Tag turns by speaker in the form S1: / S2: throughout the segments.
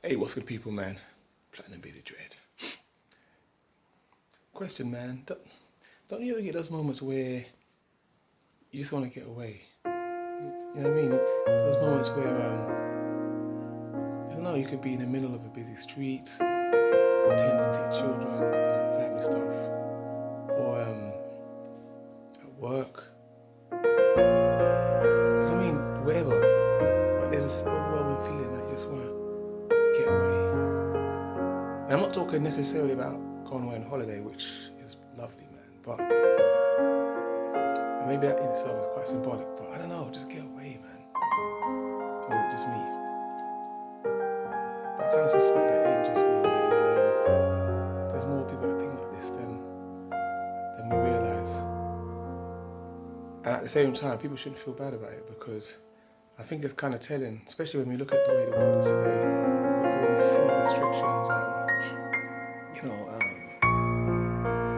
S1: Hey, what's good, people, man? Platinum Bearded Dread. Question, man. Don't you ever get those moments where you just want to get away? You know what I mean? Those moments where, I don't know, you could be in the middle of a busy street, or tending to your children, family stuff, or at work. You know what I mean? Wherever. But there's this overwhelming feeling that you just want to get away. And I'm not talking necessarily about going away on holiday, which is lovely, man. But maybe that in itself is quite symbolic. But I don't know, just get away, man. Or is it just me? But I kind of suspect that it ain't just me, man. There's more people that think like this than we realise. And at the same time, people shouldn't feel bad about it, because I think it's kind of telling, especially when we look at the way the world is today, with all these silly restrictions and,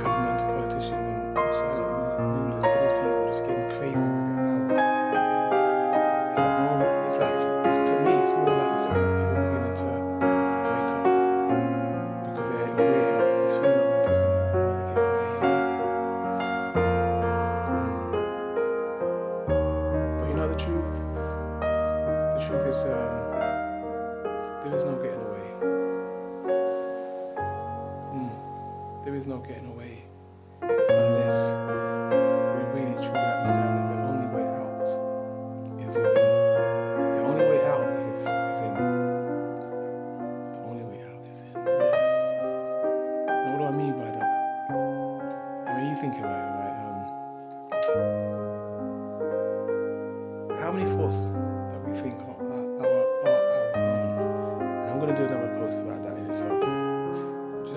S1: government, politicians, and silent rulers, all these people just getting crazy with their power. To me, it's more like a sign that people are beginning to wake up, because they're aware of this feeling of imprisonment and want to get away, But the truth is, there is no getting away. There is no getting away unless we really truly understand that the only way out is within. The only way out of this is in. The only way out is in. Yeah. Now, what do I mean by that? I mean, you think about it, right? How many thoughts that we think are our own? And I'm going to do another post about that in itself.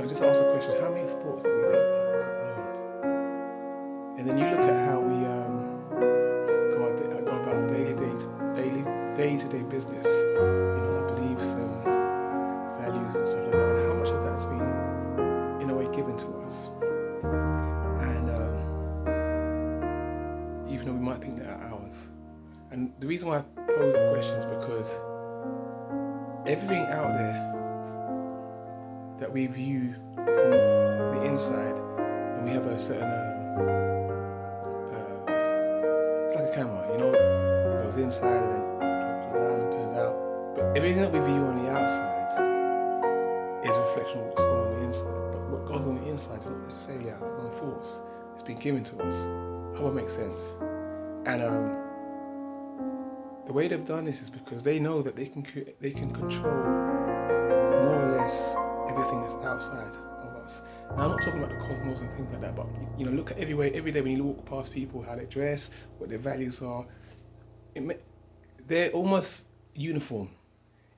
S1: Just ask the question, how many thoughts that we think are our own? And then you look at how we go about day-to-day business, our beliefs and values and stuff like that, and how much of that has been, in a way, given to us. And even though we might think that are ours. And the reason why I pose that question is because everything out there that we view from the inside, and we have a certain, it's like a camera, it goes inside and then drops down and turns out. But everything that we view on the outside is a reflection of what's going on the inside. But what goes on the inside is not necessarily our own thoughts. It's been given to us. I hope that makes sense. And the way they've done this is because they know that they can control more or less everything that's outside of us. Now, I'm not talking about the cosmos and things like that, but look at every day when you walk past people, how they dress, what their values are. They're almost uniform.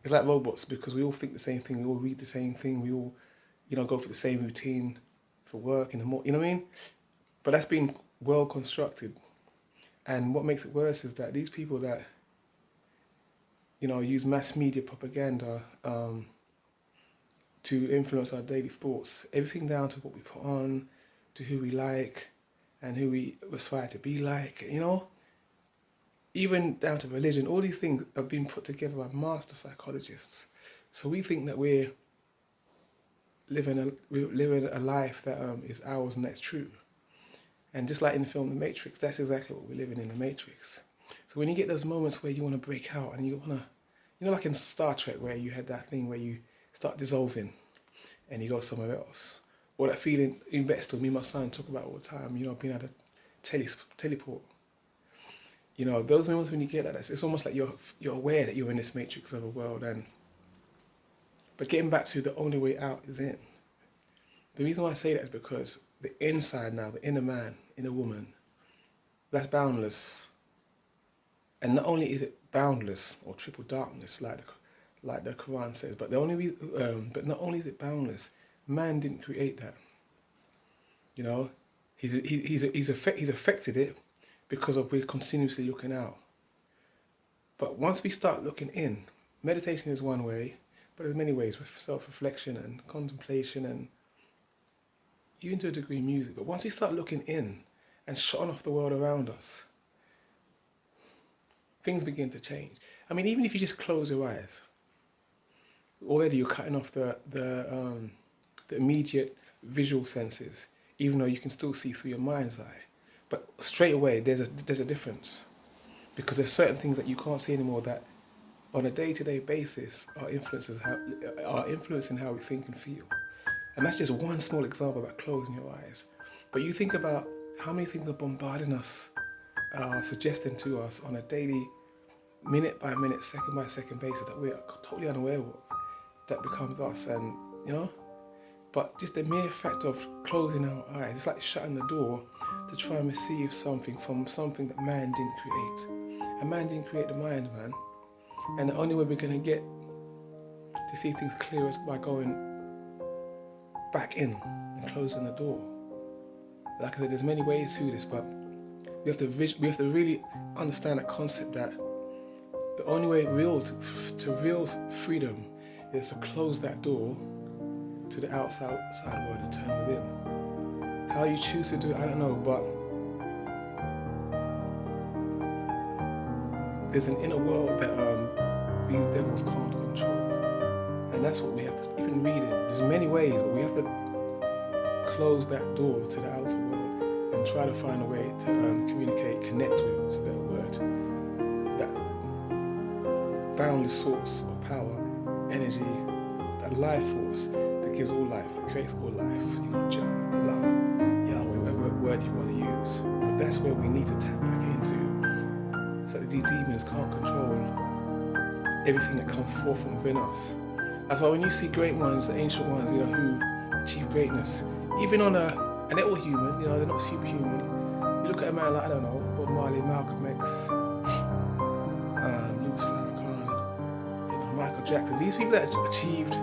S1: It's like robots, because we all think the same thing, we all read the same thing, we all, go for the same routine for work in the morning. You know what I mean? But that's been well constructed. And what makes it worse is that these people that, use mass media propaganda to influence our daily thoughts, everything down to what we put on, to who we like, and who we aspire to be like, even down to religion. All these things have been put together by master psychologists. So we think that we're living a life that is ours and that's true. And just like in the film The Matrix, that's exactly what we're living in the Matrix. So when you get those moments where you want to break out and you want to, like in Star Trek, where you had that thing where you start dissolving and you go somewhere else. Or that feeling in Bextor, me and my son talk about all the time, being able to teleport. Those moments when you get like that, it's almost like you're aware that you're in this matrix of a world. But getting back to the only way out is in. The reason why I say that is because the inside now, the inner man, inner woman, that's boundless. And not only is it boundless or triple darkness, like the Quran says, but but not only is it boundless, man didn't create that. He's affected it because of we're continuously looking out. But once we start looking in, meditation is one way, but there's many ways with self-reflection and contemplation and even to a degree music. But once we start looking in and shutting off the world around us, things begin to change. I mean, even if you just close your eyes already you're cutting off the immediate visual senses, even though you can still see through your mind's eye. But straight away, there's a difference, because there's certain things that you can't see anymore that, on a day-to-day basis, are influencing how we think and feel. And that's just one small example about closing your eyes. But you think about how many things are bombarding us, suggesting to us on a daily, minute by minute, second by second basis that we are totally unaware of, that becomes us. And but just the mere fact of closing our eyes, it's like shutting the door to try and receive something from something that man didn't create. And man didn't create the mind, man. And the only way we're going to get to see things clear is by going back in and closing the door. Like I said, there's many ways to this, but we have to really understand that concept, that the only way to real freedom is to close that door to the outside world and turn within. How you choose to do it, I don't know, but there's an inner world that these devils can't control. And that's what we have to, even reading, there's many ways, but we have to close that door to the outer world and try to find a way to communicate, connect with, it's a better word, that boundless source of power, energy, that life force that gives all life, that creates all life, Jah, Allah, Yahweh, whatever word you want to use. But that's where we need to tap back into, so that these demons can't control everything that comes forth from within us. That's why when you see great ones, the ancient ones, who achieve greatness, even on and they're all human, they're not superhuman. You look at a man like, I don't know, Bob Marley, Malcolm X, Louis Farrakhan, Michael Jackson. These people that achieved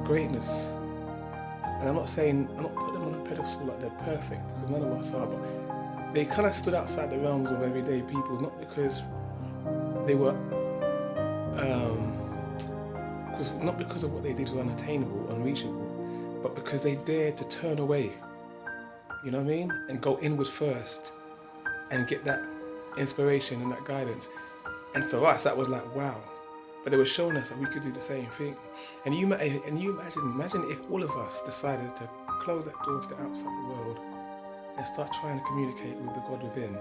S1: greatness, and I'm not putting them on a pedestal like they're perfect, because none of us are, but they kind of stood outside the realms of everyday people, not because they were, not because of what they did was unattainable, unreachable, but because they dared to turn away, and go inward first and get that inspiration and that guidance. And for us, that was like, wow. But they were showing us that we could do the same thing. And you imagine if all of us decided to close that door to the outside world and start trying to communicate with the God within.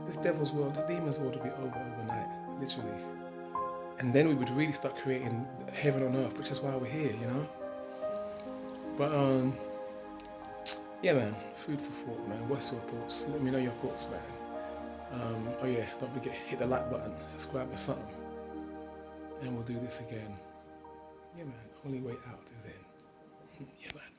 S1: This devil's world, the demon's world would be over overnight, literally. And then we would really start creating heaven on earth, which is why we're here, But yeah, man, food for thought, man. What's your thoughts? Let me know your thoughts, man. Oh yeah, don't forget, hit the like button, subscribe or something, and we'll do this again. Yeah, man, only way out is in. Yeah, man.